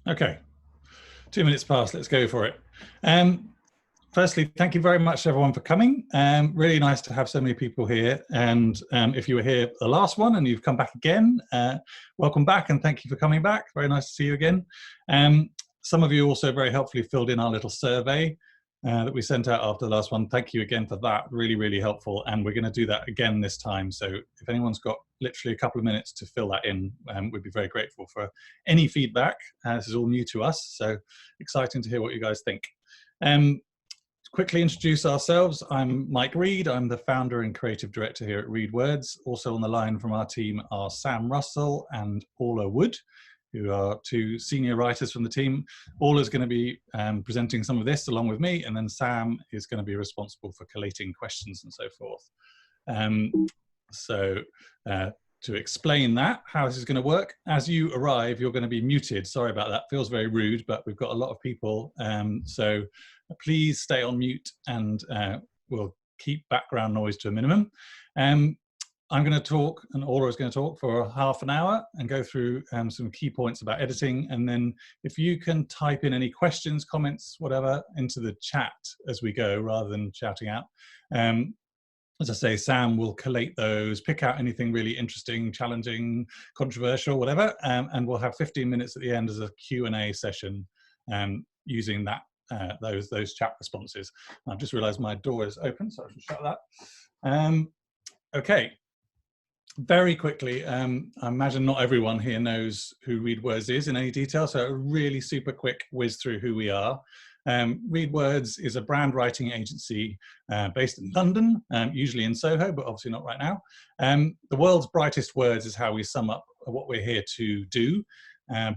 Okay, 2 minutes past, let's go for it. Firstly, thank you very much everyone for coming. Really nice to have so many people here. And if you were here the last one and you've come back again, welcome back and thank you for coming back. Very nice to see you again. Some of you also very helpfully filled in our little survey that we sent out after the last one. Thank you again for that, really, really helpful. And we're going to do that again this time. So if anyone's got literally a couple of minutes to fill that in, we'd be very grateful for any feedback. This is all new to us, so exciting to hear what you guys think. Quickly introduce ourselves. I'm Mike Reed. I'm the founder and creative director here at Reed Words. Also on the line from our team are Sam Russell and Orla Wood, who are two senior writers from the team. Orla's going to be presenting some of this along with me, and then Sam is going to be responsible for collating questions and so forth. To explain that, how this is going to work, as you arrive, you're going to be muted. Sorry about that, feels very rude, but we've got a lot of people. So please stay on mute and we'll keep background noise to a minimum. I'm going to talk, and Orla is going to talk for half an hour and go through some key points about editing. And then if you can type in any questions, comments, whatever, into the chat as we go, rather than shouting out. As I say, Sam will collate those, pick out anything really interesting, challenging, controversial, whatever, and we'll have 15 minutes at the end as a Q&A session using that those chat responses. I've just realised my door is open, so I should shut that. Okay. Very quickly, I imagine not everyone here knows who Reed Words is in any detail, so a really super quick whiz through who we are. Reed Words is a brand writing agency based in London, usually in Soho, but obviously not right now. The world's brightest words is how we sum up what we're here to do.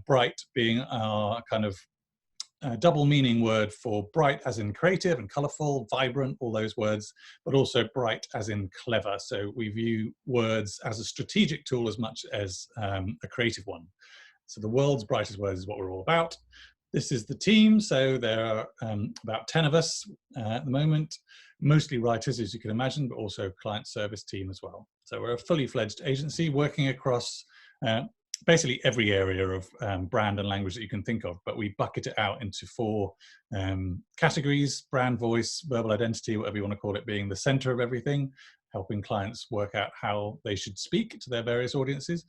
Bright being our kind of double meaning word for bright as in creative and colourful, vibrant, all those words, but also bright as in clever. So we view words as a strategic tool as much as a creative one. So the world's brightest words is what we're all about. This is the team. So there are about 10 of us at the moment, mostly writers, as you can imagine, but also client service team as well. So we're a fully fledged agency working across basically every area of brand and language that you can think of, but we bucket it out into 4 categories: brand voice, verbal identity, whatever you want to call it, being the center of everything, helping clients work out how they should speak to their various audiences;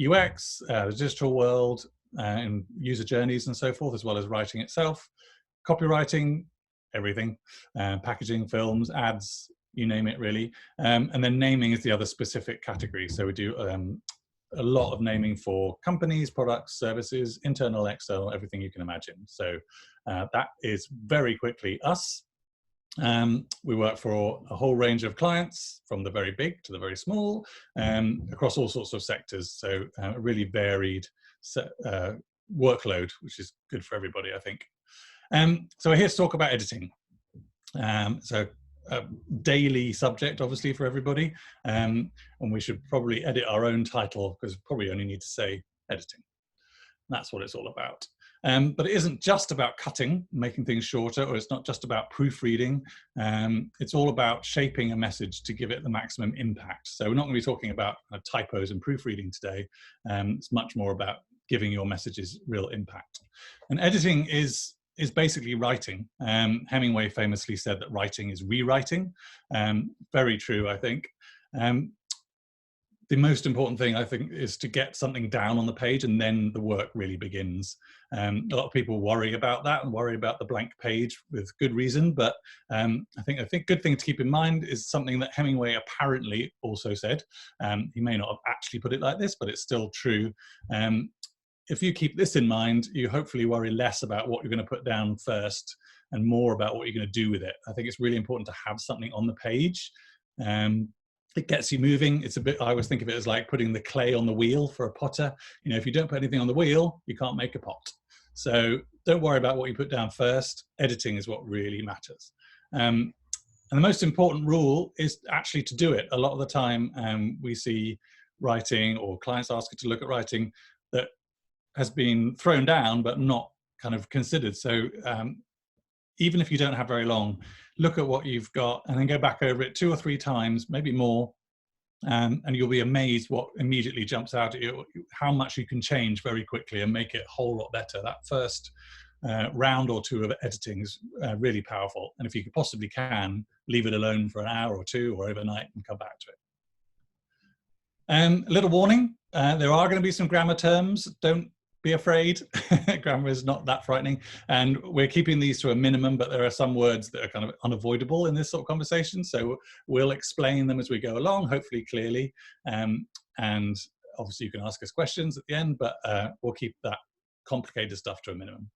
UX, the digital world, and user journeys and so forth, as well as writing itself; copywriting, everything, packaging, films, ads, you name it really. And then naming is the other specific category. So we do a lot of naming for companies, products, services, internal, external, everything you can imagine. So that is very quickly us. We work for a whole range of clients, from the very big to the very small, across all sorts of sectors. So a really varied workload, which is good for everybody, I think. So we're here to talk about editing. So a daily subject, obviously, for everybody, and we should probably edit our own title, because we probably only need to say editing. That's what it's all about. But it isn't just about cutting, making things shorter, or it's not just about proofreading. It's all about shaping a message to give it the maximum impact. So we're not going to be talking about typos and proofreading today. It's much more about giving your messages real impact. And editing is basically writing. Hemingway famously said that writing is rewriting. Very true, I think. The most important thing, I think, is to get something down on the page, and then the work really begins. A lot of people worry about that and worry about the blank page with good reason, but I think a good thing to keep in mind is something that Hemingway apparently also said. He may not have actually put it like this, but it's still true. If you keep this in mind, you hopefully worry less about what you're going to put down first and more about what you're going to do with it. I think it's really important to have something on the page. It gets you moving. It's a bit, I always think of it as like putting the clay on the wheel for a potter. You know, if you don't put anything on the wheel, you can't make a pot. So don't worry about what you put down first. Editing is what really matters. And the most important rule is actually to do it. A lot of the time we see writing, or clients ask us to look at writing, that has been thrown down but not kind of considered. So even if you don't have very long, look at what you've got and then go back over it 2 or 3 times, maybe more, And you'll be amazed what immediately jumps out at you, how much you can change very quickly and make it a whole lot better. That first round or two of editing is really powerful. And if you possibly can, leave it alone for an hour or two or overnight and come back to it. A little warning, there are going to be some grammar terms. Don't be afraid. Grammar is not that frightening. And we're keeping these to a minimum, but there are some words that are kind of unavoidable in this sort of conversation. So we'll explain them as we go along, hopefully clearly. And obviously you can ask us questions at the end, but we'll keep that complicated stuff to a minimum.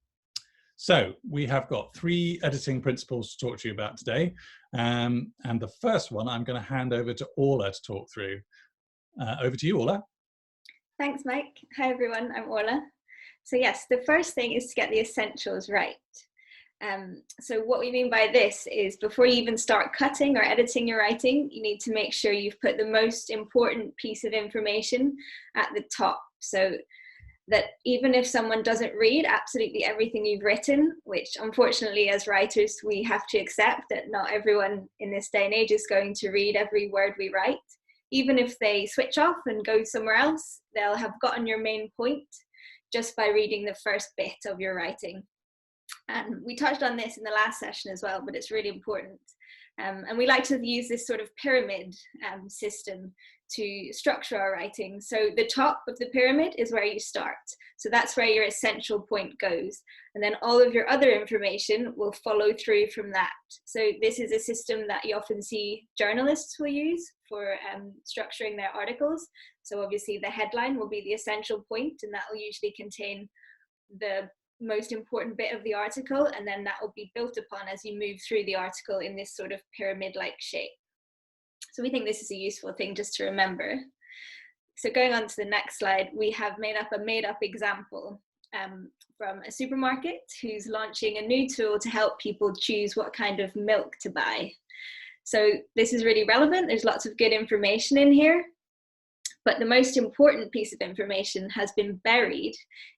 So we have got 3 editing principles to talk to you about today. And the first one I'm going to hand over to Orla to talk through. Over to you, Orla. Thanks, Mike. Hi, everyone. I'm Orla. So yes, the first thing is to get the essentials right. So what we mean by this is before you even start cutting or editing your writing, you need to make sure you've put the most important piece of information at the top. So that even if someone doesn't read absolutely everything you've written, which unfortunately as writers we have to accept that not everyone in this day and age is going to read every word we write, even if they switch off and go somewhere else, they'll have gotten your main point just by reading the first bit of your writing. And we touched on this in the last session as well, but it's really important. And we like to use this sort of pyramid system to structure our writing. So the top of the pyramid is where you start. So that's where your essential point goes. And then all of your other information will follow through from that. So this is a system that you often see journalists will use for structuring their articles. So obviously the headline will be the essential point, and that will usually contain the most important bit of the article, and then that will be built upon as you move through the article in this sort of pyramid-like shape. So we think this is a useful thing just to remember. So going on to the next slide, we have made up a made-up example from a supermarket who's launching a new tool to help people choose what kind of milk to buy. So this is really relevant. There's lots of good information in here, but the most important piece of information has been buried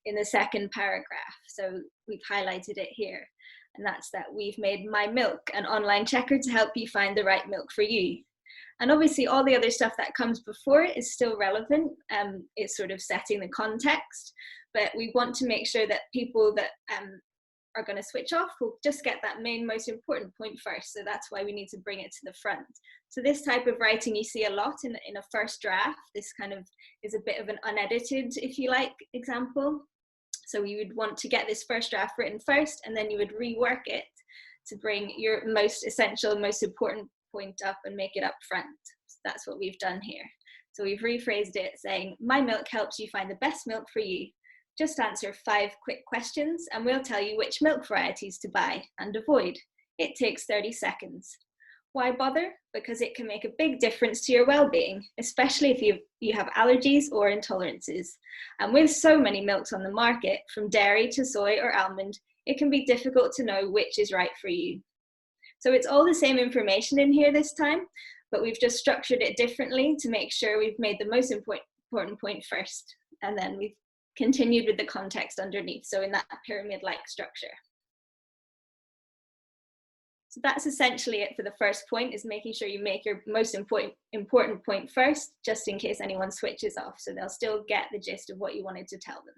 in the second paragraph. So we've highlighted it here, and that's that we've made My Milk an online checker to help you find the right milk for you. And obviously all the other stuff that comes before it is still relevant. It's sort of setting the context, but we want to make sure that people that are going to switch off will just get that main most important point first. So that's why we need to bring it to the front. So this type of writing you see a lot in a first draft. This kind of is a bit of an unedited, if you like, example. So we would want to get this first draft written first, and then you would rework it to bring your most essential, most important point up and make it up front. So that's what we've done here. So we've rephrased it saying, My Milk helps you find the best milk for you. Just answer 5 quick questions and we'll tell you which milk varieties to buy and avoid. It takes 30 seconds. Why bother? Because it can make a big difference to your well-being, especially if you have allergies or intolerances. And with so many milks on the market, from dairy to soy or almond, it can be difficult to know which is right for you. So it's all the same information in here this time, but we've just structured it differently to make sure we've made the most important point first, and then we've continued with the context underneath, so in that pyramid-like structure. So that's essentially it for the first point, is making sure you make your most important point first, just in case anyone switches off, so they'll still get the gist of what you wanted to tell them.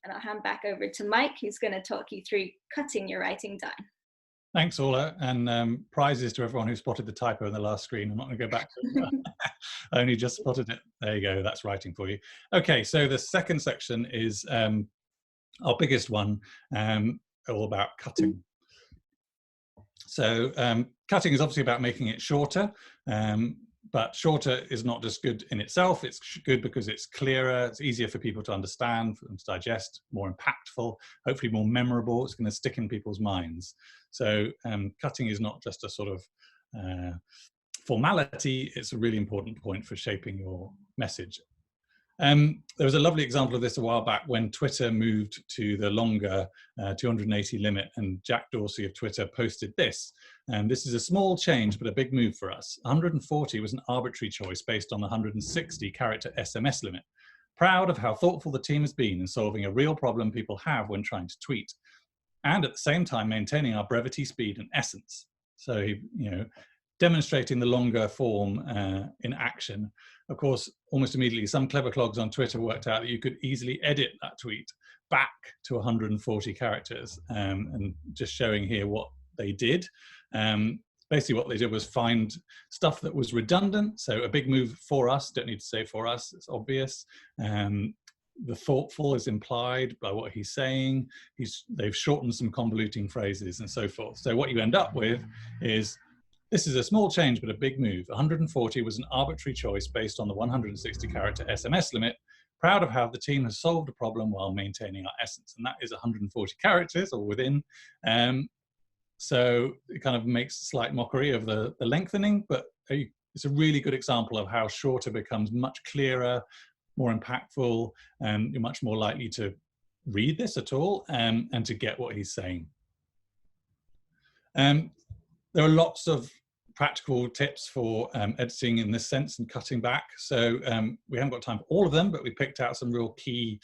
And I'll hand back over to Mike, who's going to talk you through cutting your writing down. Thanks, Orla, and prizes to everyone who spotted the typo in the last screen. I'm not going to go back to it. I only just spotted it. There you go, that's writing for you. Okay, so the second section is our biggest one, all about cutting. So cutting is obviously about making it shorter, but shorter is not just good in itself. It's good because it's clearer, it's easier for people to understand, for them to digest, more impactful, hopefully more memorable. It's going to stick in people's minds. So cutting is not just a sort of formality, it's a really important point for shaping your message. There was a lovely example of this a while back when Twitter moved to the longer 280 limit, and Jack Dorsey of Twitter posted this. This is a small change, but a big move for us. 140 was an arbitrary choice based on the 160 character SMS limit. Proud of how thoughtful the team has been in solving a real problem people have when trying to tweet, and at the same time maintaining our brevity, speed, and essence. So, you know, demonstrating the longer form in action. Of course, almost immediately, some clever clogs on Twitter worked out that you could easily edit that tweet back to 140 characters, and just showing here what they did. Basically what they did was find stuff that was redundant. So a big move for us, don't need to say for us, it's obvious. The thoughtful is implied by what he's saying. They've shortened some convoluting phrases and so forth. So what you end up with is, this is a small change, but a big move. 140 was an arbitrary choice based on the 160 character SMS limit. Proud of how the team has solved a problem while maintaining our essence. And that is 140 characters or within. So it kind of makes a slight mockery of the lengthening, but it's a really good example of how shorter becomes much clearer, more impactful, and you're much more likely to read this at all and to get what he's saying. There are lots of practical tips for editing in this sense and cutting back. So we haven't got time for all of them, but we picked out some real key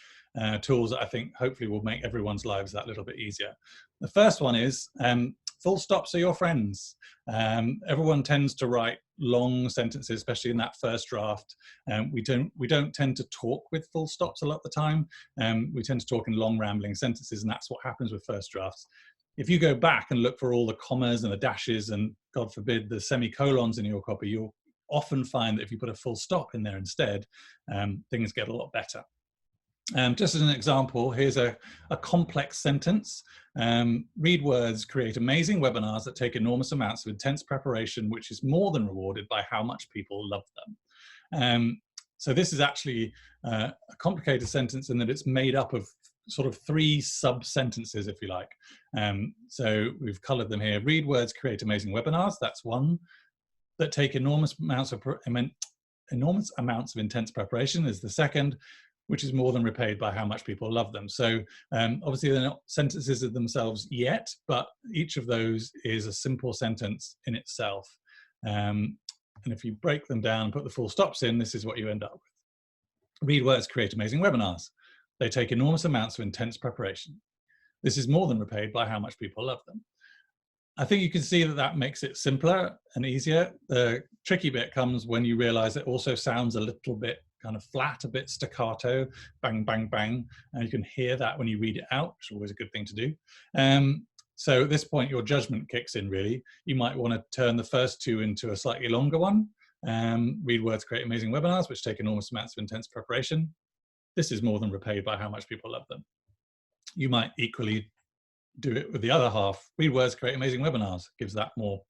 tools that I think hopefully will make everyone's lives that little bit easier. The first one is full stops are your friends. Everyone tends to write long sentences, especially in that first draft. We don't tend to talk with full stops a lot of the time. We tend to talk in long rambling sentences, and that's what happens with first drafts. If you go back and look for all the commas and the dashes and, God forbid, the semicolons in your copy, you'll often find that if you put a full stop in there instead, things get a lot better. Just as an example, here's a complex sentence. Read words create amazing webinars that take enormous amounts of intense preparation, which is more than rewarded by how much people love them. So this is actually a complicated sentence in that it's made up of sort of 3 sub-sentences, if you like. So we've colored them here. Read words create amazing webinars, that's one. That take enormous amounts of intense preparation is the second, which is more than repaid by how much people love them. So obviously they're not sentences of themselves yet, but each of those is a simple sentence in itself. And if you break them down and put the full stops in, this is what you end up with. Read words create amazing webinars. They take enormous amounts of intense preparation. This is more than repaid by how much people love them. I think you can see that that makes it simpler and easier. The tricky bit comes when you realize it also sounds a little bit kind of flat, a bit staccato, bang, bang, bang. And you can hear that when you read it out, which is always a good thing to do. So at this point, your judgment kicks in, really. You might want to turn the first 2 into a slightly longer one. Read words create amazing webinars, which take enormous amounts of intense preparation. This is more than repaid by how much people love them. You might equally do it with the other half. Read words create amazing webinars, gives that more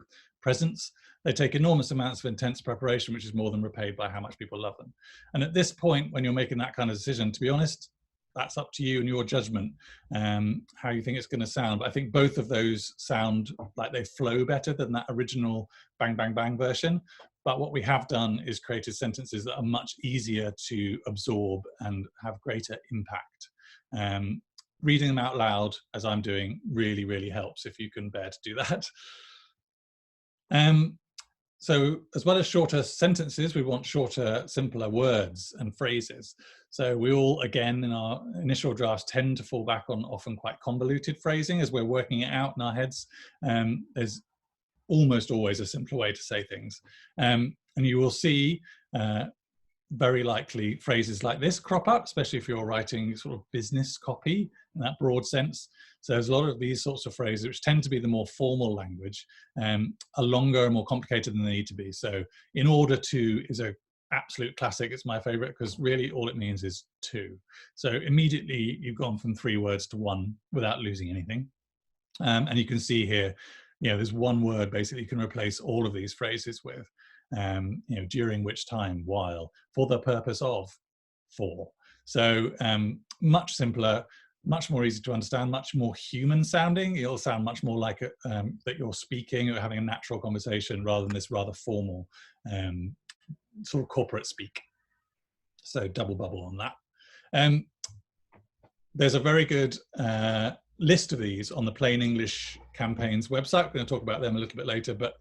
presence. They take enormous amounts of intense preparation, which is more than repaid by how much people love them. And at this point, when you're making that kind of decision, to be honest, that's up to you and your judgment, how you think it's going to sound. But I think both of those sound like they flow better than that original bang, bang, bang version. But what we have done is created sentences that are much easier to absorb and have greater impact. Reading them out loud, as I'm doing, really, really helps if you can bear to do that. So as well as shorter sentences, we want shorter, simpler words and phrases. So we all, again, in our initial drafts, tend to fall back on often quite convoluted phrasing as we're working it out in our heads. There's almost always a simpler way to say things. And you will see very likely phrases like this crop up, especially if you're writing sort of business copy in that broad sense. So there's a lot of these sorts of phrases, which tend to be the more formal language, are longer and more complicated than they need to be. So in order to is a absolute classic. It's my favorite because really all it means is 2. So immediately you've gone from 3 words to 1 without losing anything. And you can see here, there's one word basically you can replace all of these phrases with. During which time, while, for the purpose of, for. So much simpler, much more easy to understand, much more human sounding. It'll sound much more like that you're speaking or having a natural conversation rather than this rather formal sort of corporate speak. So double bubble on that. There's a very good list of these on the Plain English Campaign's website. We're going to talk about them a little bit later, but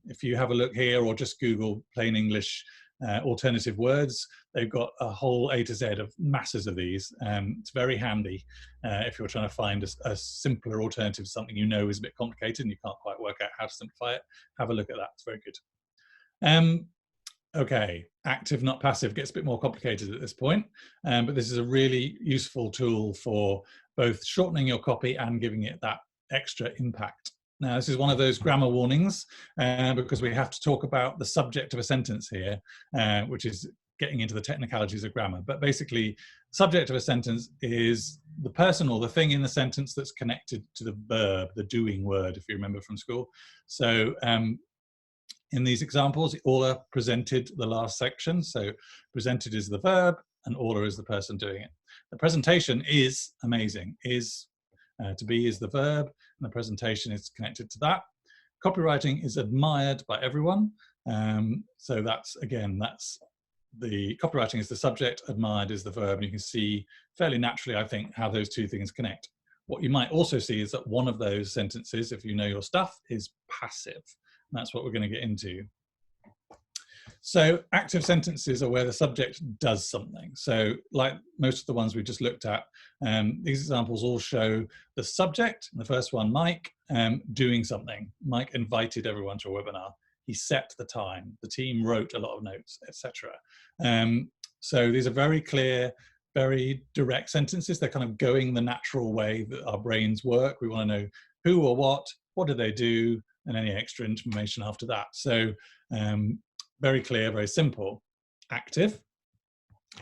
if you have a look here or just Google Plain English alternative words, they've got a whole A to Z of masses of these. It's very handy if you're trying to find a simpler alternative to something you know is a bit complicated and you can't quite work out how to simplify it. Have a look at that, it's very good. Okay, active, not passive gets a bit more complicated at this point, but this is a really useful tool for both shortening your copy and giving it that extra impact. Now, this is one of those grammar warnings because we have to talk about the subject of a sentence here, which is getting into the technicalities of grammar. But basically, subject of a sentence is the person or the thing in the sentence that's connected to the verb, the doing word, if you remember from school. So in these examples, Orla presented the last section. So presented is the verb and Orla is the person doing it. The presentation is amazing, to be is the verb, and the presentation is connected to that. Copywriting is admired by everyone. So that's, again, that's the copywriting is the subject, admired is the verb, and you can see fairly naturally, I think, how those two things connect. What you might also see is that one of those sentences, if you know your stuff, is passive. And that's what we're going to get into. So active sentences are where the subject does something. So like most of the ones we just looked at, these examples all show the subject, the first one, Mike, doing something. Mike invited everyone to a webinar. He set the time. The team wrote a lot of notes, etc. So these are very clear, very direct sentences. They're kind of going the natural way that our brains work. We want to know who or what did they do, and any extra information after that. So very clear, very simple. Active.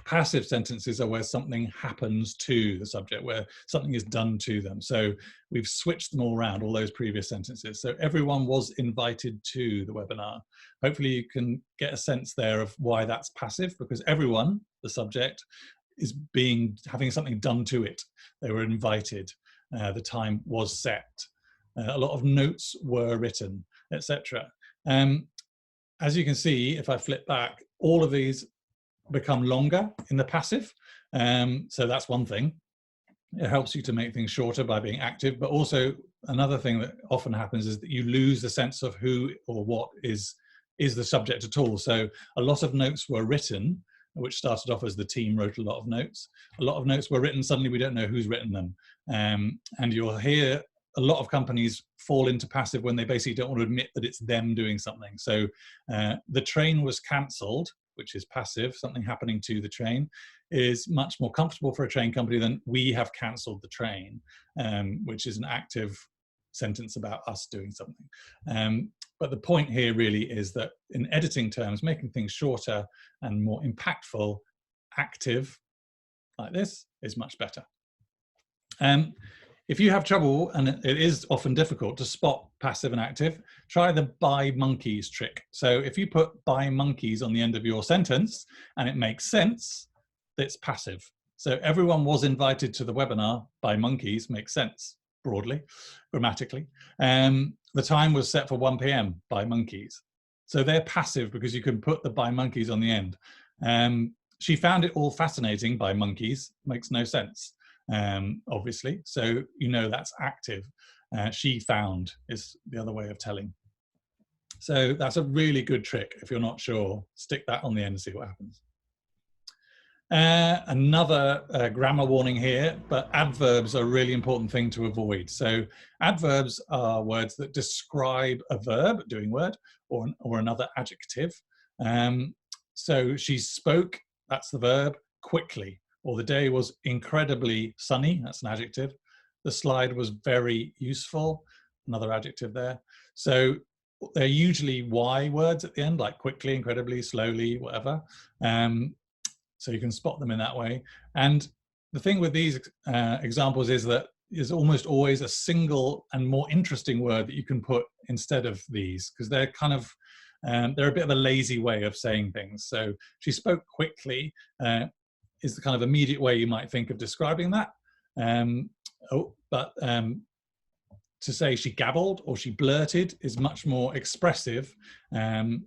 Passive sentences are where something happens to the subject, where something is done to them. So we've switched them all around, all those previous sentences. So everyone was invited to the webinar. Hopefully you can get a sense there of why that's passive, because everyone, the subject, is having something done to it. They were invited. The time was set. A lot of notes were written, etc. As you can see, if I flip back, all of these become longer in the passive. So that's one thing. It helps you to make things shorter by being active, but also another thing that often happens is that you lose the sense of who or what is the subject at all. So a lot of notes were written, which started off as the team wrote a lot of notes. A lot of notes were written, suddenly we don't know who's written them. And you'll hear a lot of companies fall into passive when they basically don't want to admit that it's them doing something. So the train was cancelled, which is passive, something happening to the train, is much more comfortable for a train company than we have cancelled the train, which is an active sentence about us doing something. But the point here really is that in editing terms, making things shorter and more impactful, active, like this, is much better. If you have trouble, and it is often difficult to spot passive and active, try the by monkeys trick. So if you put by monkeys on the end of your sentence and it makes sense, it's passive. So everyone was invited to the webinar by monkeys makes sense broadly, grammatically. The time was set for 1 p.m. by monkeys. So they're passive because you can put the by monkeys on the end. She found it all fascinating by monkeys, makes no sense. Obviously, so you know that's active. She found is the other way of telling. So that's a really good trick. If you're not sure, stick that on the end and see what happens. Another grammar warning here, but adverbs are a really important thing to avoid. So adverbs are words that describe a verb, doing word, or another adjective. So she spoke, that's the verb, quickly. Or the day was incredibly sunny, that's an adjective. The slide was very useful, another adjective there. So they're usually Y words at the end, like quickly, incredibly, slowly, whatever. So you can spot them in that way. And the thing with these examples is that there's almost always a single and more interesting word that you can put instead of these, because they're kind of, they're a bit of a lazy way of saying things. So she spoke quickly, is the kind of immediate way you might think of describing that. To say she gabbled or she blurted is much more expressive and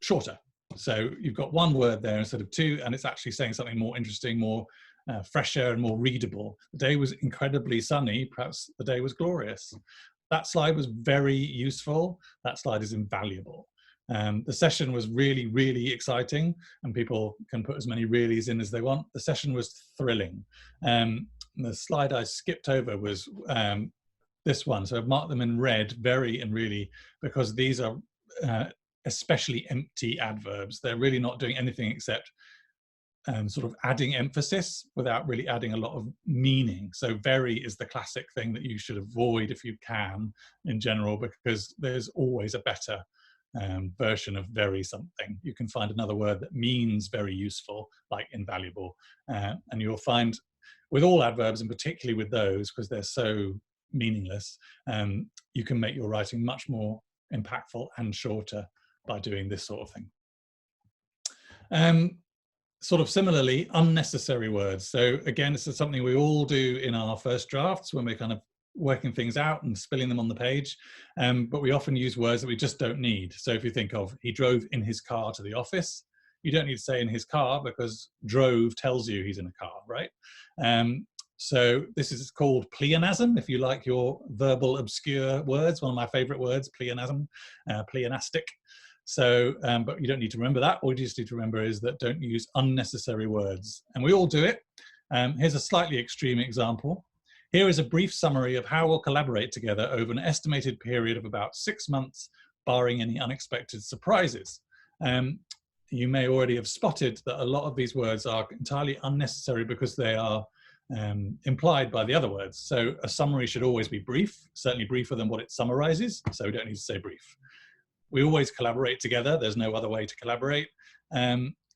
shorter. So you've got one word there instead of two, and it's actually saying something more interesting, more fresher and more readable. The day was incredibly sunny, perhaps the day was glorious. That slide was very useful. That slide is invaluable. The session was really, really exciting, and people can put as many reallys in as they want. The session was thrilling. The slide I skipped over was this one, so I've marked them in red, very and really, because these are especially empty adverbs. They're really not doing anything except sort of adding emphasis without really adding a lot of meaning. So very is the classic thing that you should avoid if you can in general, because there's always a better version of very something. You can find another word that means very useful, like invaluable, and you'll find with all adverbs, and particularly with those, because they're so meaningless, you can make your writing much more impactful and shorter by doing this sort of thing. Sort of similarly, unnecessary words. So again, this is something we all do in our first drafts when we're kind of working things out and spilling them on the page, but we often use words that we just don't need. So if you think of, he drove in his car to the office, you don't need to say in his car, because drove tells you he's in a car, right? So this is called pleonasm, if you like your verbal obscure words. One of my favorite words, pleonasm, pleonastic. So, but you don't need to remember that. All you just need to remember is that don't use unnecessary words. And we all do it. Here's a slightly extreme example. Here is a brief summary of how we'll collaborate together over an estimated period of about 6 months, barring any unexpected surprises. You may already have spotted that a lot of these words are entirely unnecessary because they are implied by the other words. So a summary should always be brief, certainly briefer than what it summarizes. So we don't need to say brief. We always collaborate together. There's no other way to collaborate.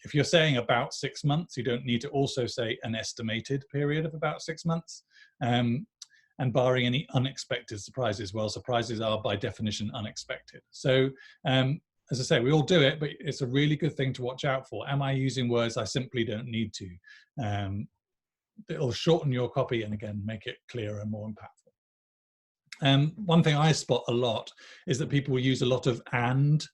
If you're saying about 6 months, you don't need to also say an estimated period of about 6 months. And barring any unexpected surprises, well, surprises are by definition unexpected. So as I say, we all do it, but it's a really good thing to watch out for. Am I using words I simply don't need to? It'll shorten your copy and again, make it clearer and more impactful. One thing I spot a lot is that people use a lot of and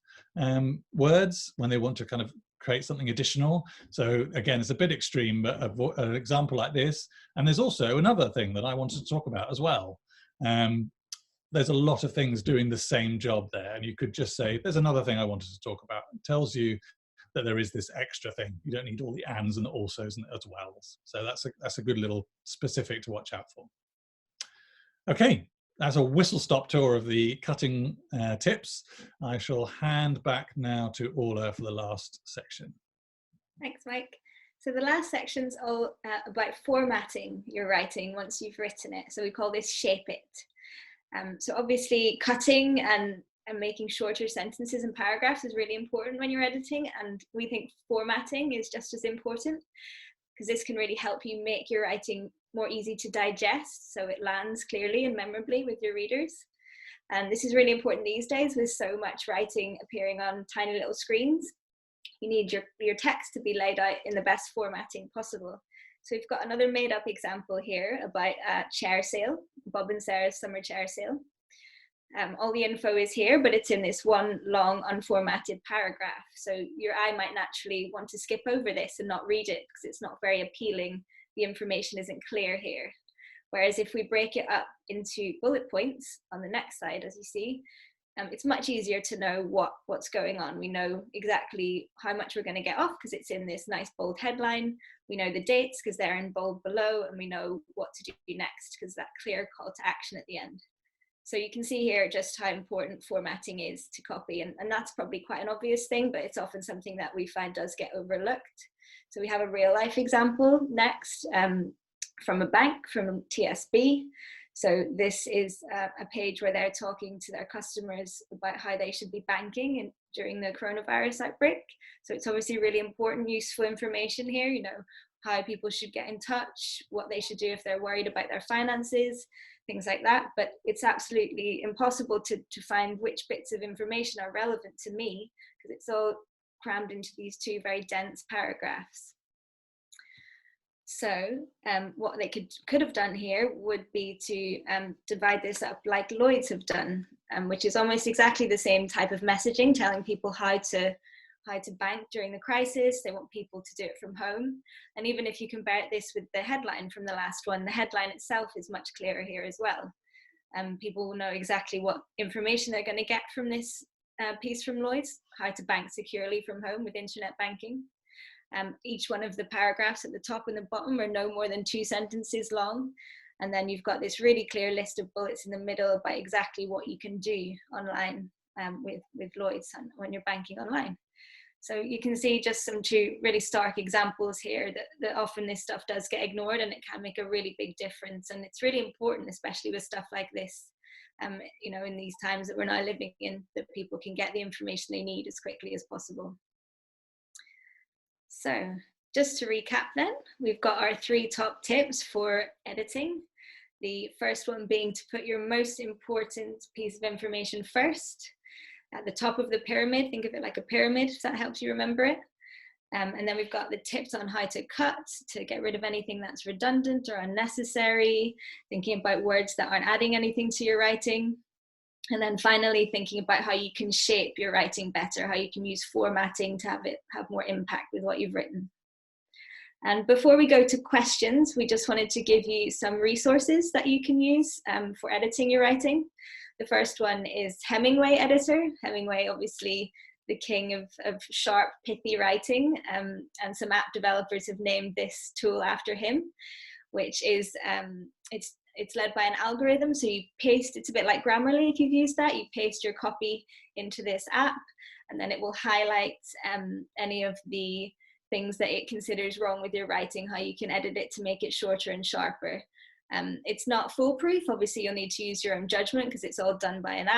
words when they want to kind of create something additional. So again, it's a bit extreme, but an example like this. And there's also another thing that I wanted to talk about as well. There's a lot of things doing the same job there. And you could just say, there's another thing I wanted to talk about. It tells you that there is this extra thing. You don't need all the ands and the alsos and the as wells. So that's a good little specific to watch out for. Okay. That's a whistle-stop tour of the cutting tips. I shall hand back now to Orla for the last section. Thanks, Mike. So the last section's all about formatting your writing once you've written it. So we call this shape it. So obviously cutting and making shorter sentences and paragraphs is really important when you're editing, and we think formatting is just as important, because this can really help you make your writing more easy to digest, so it lands clearly and memorably with your readers. And this is really important these days with so much writing appearing on tiny little screens. You need your text to be laid out in the best formatting possible. So we've got another made up example here about a chair sale, Bob and Sarah's summer chair sale. All the info is here, but it's in this one long unformatted paragraph. So your eye might naturally want to skip over this and not read it because it's not very appealing. The information isn't clear here. Whereas if we break it up into bullet points on the next slide, as you see, it's much easier to know what's going on. We know exactly how much we're going to get off because it's in this nice bold headline. We know the dates because they're in bold below, and we know what to do next because that clear call to action at the end. So you can see here just how important formatting is to copy, and that's probably quite an obvious thing, but it's often something that we find does get overlooked. So we have a real life example next from a bank, from TSB. So this is a page where they're talking to their customers about how they should be banking during the coronavirus outbreak. So it's obviously really important, useful information here, you know, how people should get in touch, what they should do if they're worried about their finances, things like that. But it's absolutely impossible to find which bits of information are relevant to me because it's all crammed into these two very dense paragraphs. So what they could have done here would be to divide this up like Lloyd's have done, which is almost exactly the same type of messaging, telling people how to bank during the crisis. They want people to do it from home. And even if you compare this with the headline from the last one, the headline itself is much clearer here as well. People will know exactly what information they're going to get from this piece from Lloyd's, How to Bank Securely from Home with Internet Banking. Each one of the paragraphs at the top and the bottom are no more than 2 sentences long. And then you've got this really clear list of bullets in the middle about exactly what you can do online with Lloyd's when you're banking online. So you can see just some 2 really stark examples here that often this stuff does get ignored, and it can make a really big difference. And it's really important, especially with stuff like this, you know, in these times that we're now living in, that people can get the information they need as quickly as possible. So just to recap then, we've got our 3 top tips for editing. The first one being to put your most important piece of information first. At the top of the pyramid, think of it like a pyramid, if that helps you remember it. And then we've got the tips on how to cut, to get rid of anything that's redundant or unnecessary, thinking about words that aren't adding anything to your writing. And then finally, thinking about how you can shape your writing better, how you can use formatting to have it have more impact with what you've written. And before we go to questions, we just wanted to give you some resources that you can use for editing your writing. The first one is Hemingway Editor. Hemingway, obviously the king of sharp, pithy writing, and some app developers have named this tool after him, which is, it's led by an algorithm. So you paste, it's a bit like Grammarly if you've used that, you paste your copy into this app, and then it will highlight any of the things that it considers wrong with your writing, how you can edit it to make it shorter and sharper. It's not foolproof. Obviously, you'll need to use your own judgment because it's all done by an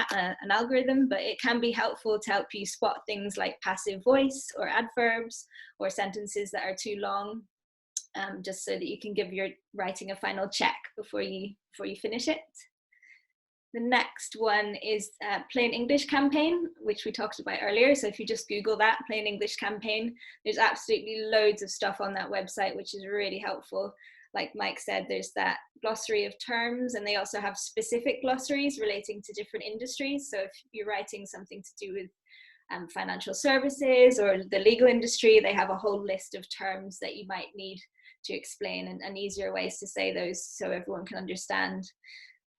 algorithm, but it can be helpful to help you spot things like passive voice or adverbs or sentences that are too long, just so that you can give your writing a final check before you finish it. The next one is Plain English Campaign, which we talked about earlier. So if you just Google that, Plain English Campaign, there's absolutely loads of stuff on that website, which is really helpful. Like Mike said, there's that glossary of terms, and they also have specific glossaries relating to different industries. So if you're writing something to do with financial services or the legal industry, they have a whole list of terms that you might need to explain, and easier ways to say those so everyone can understand.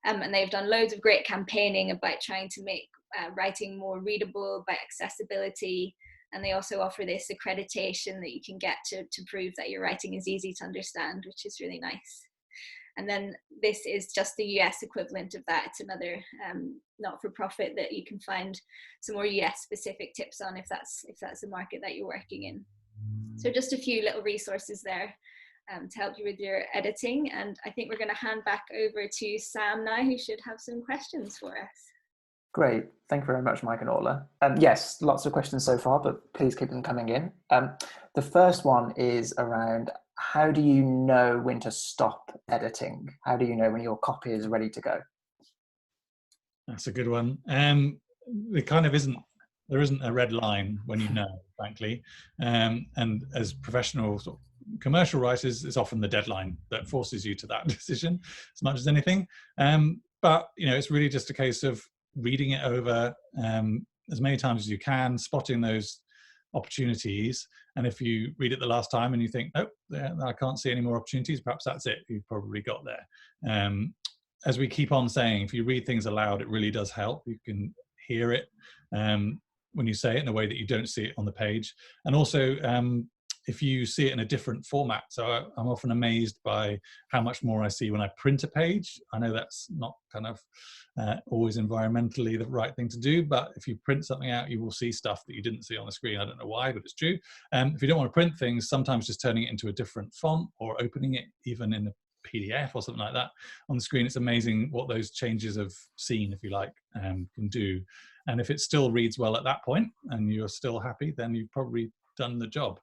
And they've done loads of great campaigning about trying to make writing more readable by accessibility. And they also offer this accreditation that you can get to prove that your writing is easy to understand, which is really nice. And then this is just the US equivalent of that. It's another not-for-profit that you can find some more US specific tips on if that's a market that you're working in. So just a few little resources there to help you with your editing. And I think we're going to hand back over to Sam now, who should have some questions for us. Great. Thank you very much, Mike and Orla. Yes, lots of questions so far, but please keep them coming in. The first one is around, how do you know when to stop editing? How do you know when your copy is ready to go? That's a good one. There isn't a red line when you know, frankly. And as professional sort of commercial writers, it's often the deadline that forces you to that decision as much as anything. But you know, it's really just a case of reading it over as many times as you can, spotting those opportunities. And if you read it the last time and you think, nope, I can't see any more opportunities, perhaps that's it, you've probably got there. As we keep on saying, if you read things aloud, it really does help. You can hear it when you say it in a way that you don't see it on the page. And also, if you see it in a different format. So I'm often amazed by how much more I see when I print a page. I know that's not kind of always environmentally the right thing to do, but if you print something out, you will see stuff that you didn't see on the screen. I don't know why, but it's true. If you don't want to print things, sometimes just turning it into a different font or opening it even in a PDF or something like that on the screen, it's amazing what those changes of scene, if you like, can do. And if it still reads well at that point and you're still happy, then you've probably done the job.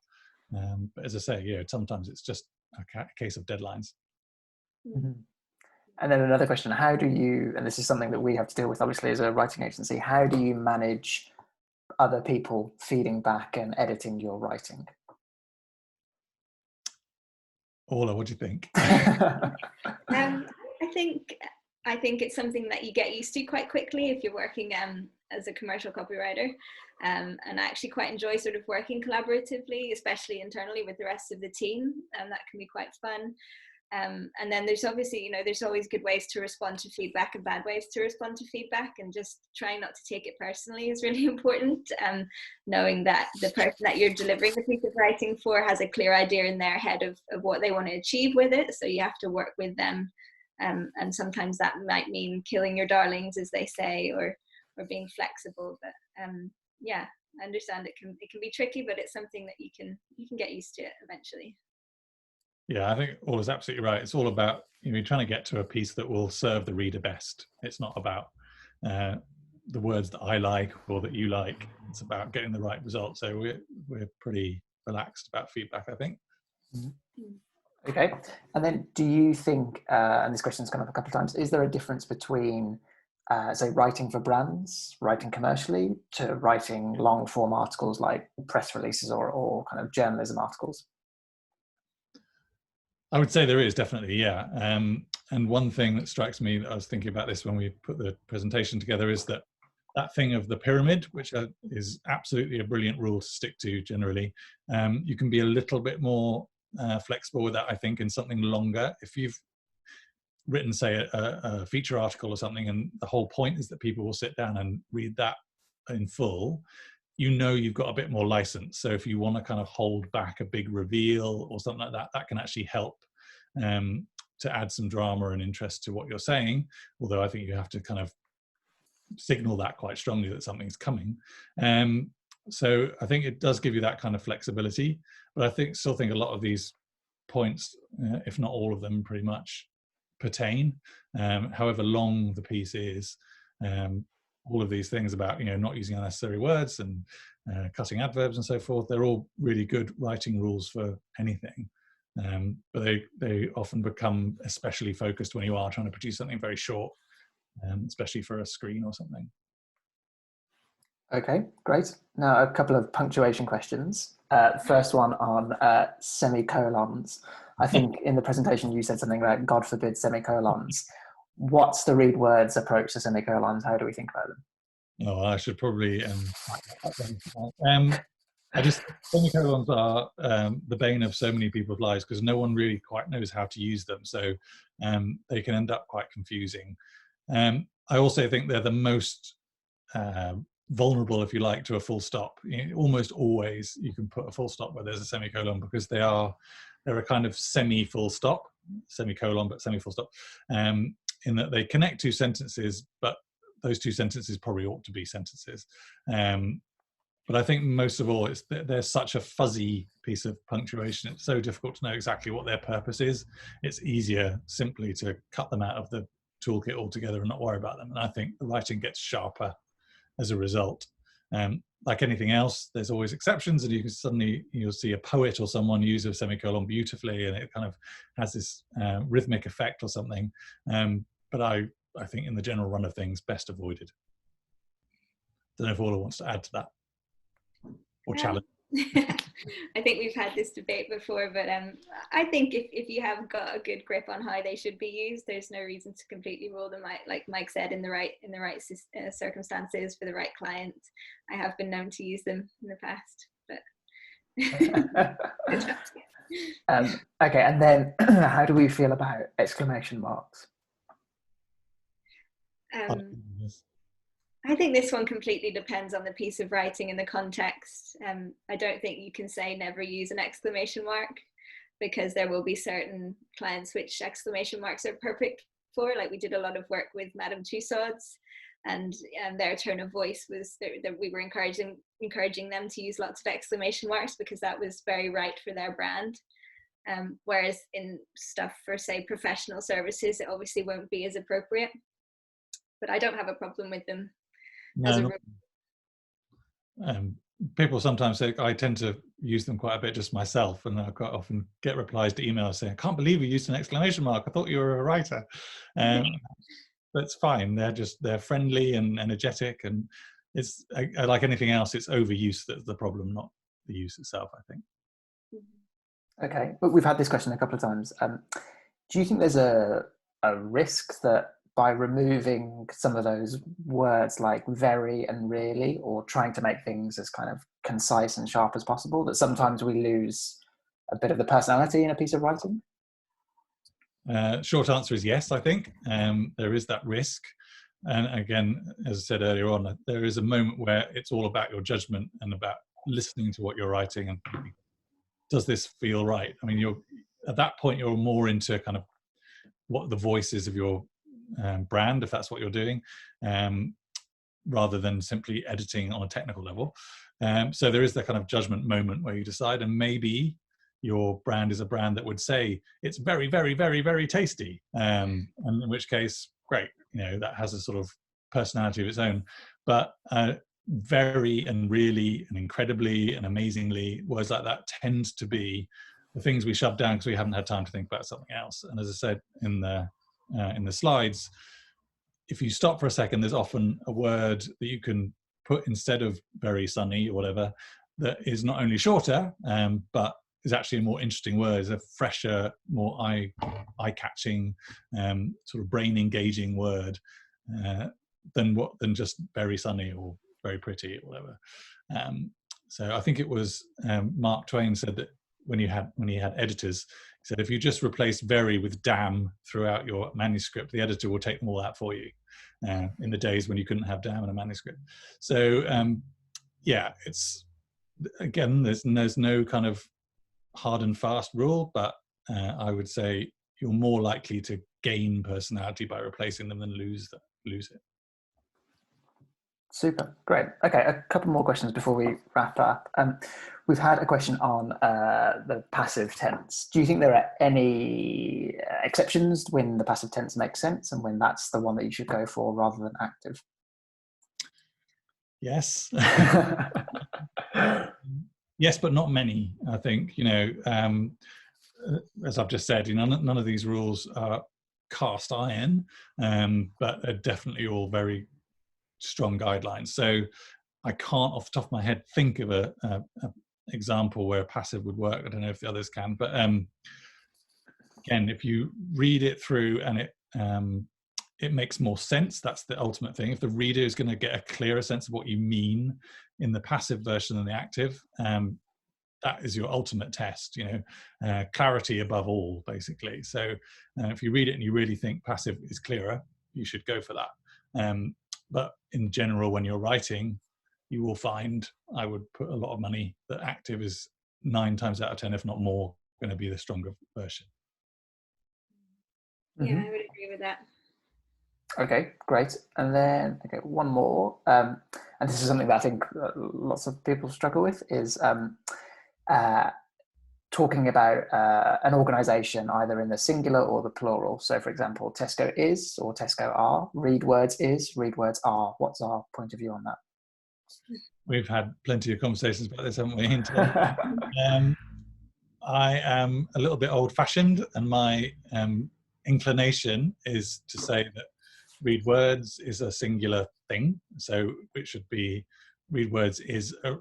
But as I say, yeah, sometimes it's just a case of deadlines. Mm-hmm. And then another question, how do you, and this is something that we have to deal with obviously as a writing agency, how do you manage other people feeding back and editing your writing? Orla, what do you think? I think it's something that you get used to quite quickly if you're working as a commercial copywriter. And I actually quite enjoy sort of working collaboratively, especially internally with the rest of the team, and that can be quite fun. And then there's obviously, there's always good ways to respond to feedback and bad ways to respond to feedback, and just trying not to take it personally is really important. Knowing that the person that you're delivering the piece of writing for has a clear idea in their head of what they want to achieve with it. So you have to work with them. And sometimes that might mean killing your darlings, as they say, or being flexible. But yeah, I understand it can be tricky, but it's something that you can get used to it eventually. Yeah, I think all is absolutely right. It's all about trying to get to a piece that will serve the reader best. It's not about the words that I like or that you like. It's about getting the right result. So we're pretty relaxed about feedback, I think. Okay, and then do you think, and this question's come up a couple of times, is there a difference between, say, writing for brands, writing commercially, to writing long form articles like press releases or kind of journalism articles? I would say there is definitely, yeah. And one thing that strikes me, that I was thinking about this when we put the presentation together, is that thing of the pyramid, which is absolutely a brilliant rule to stick to generally. You can be a little bit more flexible with that, I think, in something longer. If you've written, say, a feature article or something, and the whole point is that people will sit down and read that in full, you've got a bit more license. So if you want to kind of hold back a big reveal or something like that, that can actually help to add some drama and interest to what you're saying. Although I think you have to kind of signal that quite strongly that something's coming. So I think it does give you that kind of flexibility. But I still think a lot of these points, if not all of them, pretty much pertain, however long the piece is. All of these things about not using unnecessary words and cutting adverbs and so forth, they're all really good writing rules for anything, but they often become especially focused when you are trying to produce something very short, especially for a screen or something. Okay, great. Now a couple of punctuation questions. First one on semicolons. I think in the presentation you said something about God forbid semicolons. What's the read words approach to semicolons? How do we think about them? Oh, I should probably I just semicolons are the bane of so many people's lives, because no one really quite knows how to use them. So they can end up quite confusing. I also think they're the most vulnerable, if you like, to a full stop. Almost always you can put a full stop where there's a semicolon, because they're a kind of semi-full stop, semicolon, but semi-full stop, in that they connect two sentences, but those two sentences probably ought to be sentences. But I think most of all, they're such a fuzzy piece of punctuation. It's so difficult to know exactly what their purpose is. It's easier simply to cut them out of the toolkit altogether and not worry about them. And I think the writing gets sharper as a result. Like anything else, there's always exceptions, and you'll see a poet or someone use a semicolon beautifully, and it kind of has this rhythmic effect or something. But I think in the general run of things, best avoided. Don't know if Orla wants to add to that or challenge. I think we've had this debate before, but I think if you have got a good grip on how they should be used, there's no reason to completely rule them out. Like Mike said, in the right circumstances for the right client, I have been known to use them in the past. But okay, and then how do we feel about exclamation marks? I think this one completely depends on the piece of writing and the context. I don't think you can say never use an exclamation mark, because there will be certain clients which exclamation marks are perfect for. Like we did a lot of work with Madame Tussauds, and their tone of voice was that we were encouraging them to use lots of exclamation marks, because that was very right for their brand. Whereas in stuff for, say, professional services, it obviously won't be as appropriate. But I don't have a problem with them. No, people sometimes say, I tend to use them quite a bit just myself, and I quite often get replies to emails saying, I can't believe you used an exclamation mark, I thought you were a writer. But it's fine, they're friendly and energetic, and it's like anything else, it's overuse that's the problem, not the use itself, I think. Okay, but we've had this question a couple of times. Do you think there's a risk that by removing some of those words like very and really, or trying to make things as kind of concise and sharp as possible, that sometimes we lose a bit of the personality in a piece of writing? Short answer is yes, I think. There is that risk. And again, as I said earlier on, there is a moment where it's all about your judgment and about listening to what you're writing and thinking, does this feel right? I mean, you're at that point, you're more into kind of what the voice is of your brand, if that's what you're doing, rather than simply editing on a technical level. So there is that kind of judgment moment where you decide, and maybe your brand is a brand that would say it's very, very, very, very tasty, and in which case, great, that has a sort of personality of its own. But very and really and incredibly and amazingly, words like that tend to be the things we shove down because we haven't had time to think about something else. And as I said in the slides, if you stop for a second, there's often a word that you can put instead of very sunny or whatever that is not only shorter, but is actually a more interesting word, is a fresher, more eye-catching, sort of brain-engaging word than just very sunny or very pretty or whatever. So I think it was Mark Twain said that when he had editors, he said if you just replace very with damn throughout your manuscript, the editor will take them all out for you. In the days when you couldn't have damn in a manuscript. So yeah, it's again, there's no kind of hard and fast rule, but I would say you're more likely to gain personality by replacing them than lose it. Super, great. Okay, a couple more questions before we wrap up. We've had a question on the passive tense. Do you think there are any exceptions when the passive tense makes sense and when that's the one that you should go for rather than active? Yes. Yes, but not many, I think. As I've just said, none of these rules are cast iron, but they're definitely all very strong guidelines. So I can't off the top of my head think of a example where passive would work. I don't know if the others can, but again, if you read it through and it makes more sense, that's the ultimate thing. If the reader is going to get a clearer sense of what you mean in the passive version than the active, that is your ultimate test, clarity above all, basically. So if you read it and you really think passive is clearer, you should go for that. But in general, when you're writing, you will find, I would put a lot of money that active is 9 times out of 10, if not more, going to be the stronger version. Yeah, I would agree with that. Okay, great. And then, one more. And this is something that I think lots of people struggle with, is talking about an organization either in the singular or the plural. So for example, Tesco is or Tesco are, read words is, read words are. What's our point of view on that? We've had plenty of conversations about this, haven't we? I am a little bit old-fashioned, and my inclination is to say that read words is a singular thing. So it should be read words is or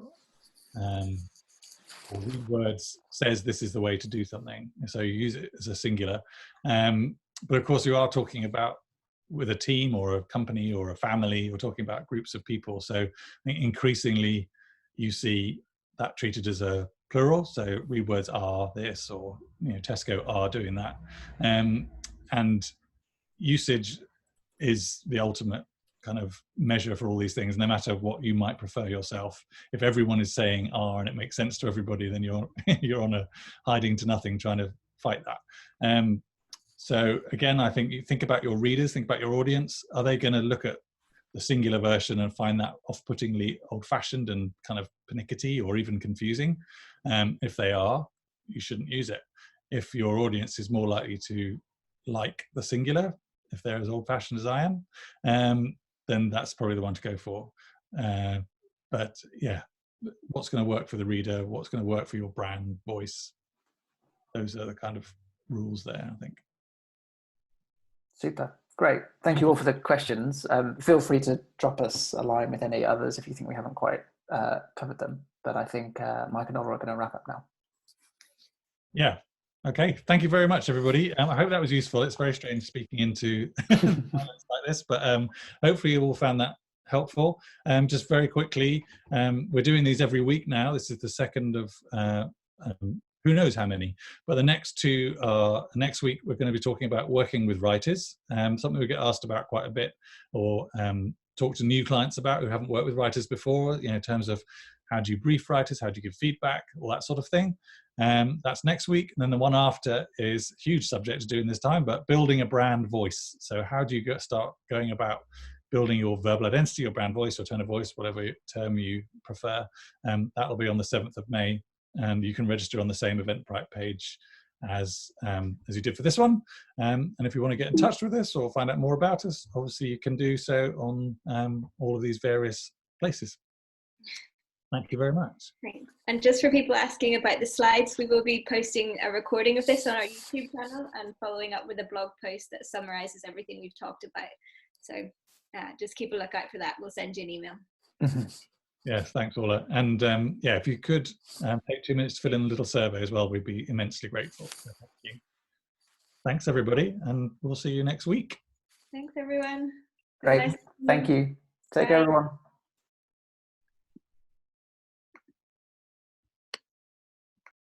read words says this is the way to do something. So you use it as a singular. But of course, you are talking about with a team or a company or a family, you're talking about groups of people. So I think increasingly you see that treated as a plural. So read words are this, or Tesco are doing that. And usage is the ultimate kind of measure for all these things, no matter what you might prefer yourself. If everyone is saying are and it makes sense to everybody, then you're on a hiding to nothing trying to fight that. So again, I think you think about your readers, think about your audience. Are they going to look at the singular version and find that off-puttingly old-fashioned and kind of pernickety or even confusing? If they are, you shouldn't use it. If your audience is more likely to like the singular, if they're as old-fashioned as I am, then that's probably the one to go for. But yeah, what's going to work for the reader, what's going to work for your brand voice, those are the kind of rules there, I think. Super, great. Thank you all for the questions. Feel free to drop us a line with any others if you think we haven't quite covered them. But I think Mike and Oliver are going to wrap up now. Yeah. Okay, thank you very much, everybody. I hope that was useful. It's very strange speaking into silence like this, but hopefully you all found that helpful. Just very quickly, we're doing these every week now. This is the second of who knows how many. But the next two are, next week we're going to be talking about working with writers, something we get asked about quite a bit, or talk to new clients about who haven't worked with writers before, in terms of how do you brief writers, how do you give feedback, all that sort of thing. That's next week. And then the one after is a huge subject to do in this time, but building a brand voice. So how do you start going about building your verbal identity, your brand voice, or tone of voice, whatever term you prefer. That'll be on the 7th of May, and you can register on the same Eventbrite page as you did for this one. And if you want to get in touch with us or find out more about us, obviously you can do so on all of these various places. Thank you very much. Thanks. And just for people asking about the slides, we will be posting a recording of this on our YouTube channel and following up with a blog post that summarizes everything we've talked about. So just keep a lookout for that. We'll send you an email. Yes, thanks, Orla. And yeah, if you could take 2 minutes to fill in a little survey as well, we'd be immensely grateful. So thank you. Thanks, everybody, and we'll see you next week. Thanks, everyone. Great. Thank you. Take care, everyone.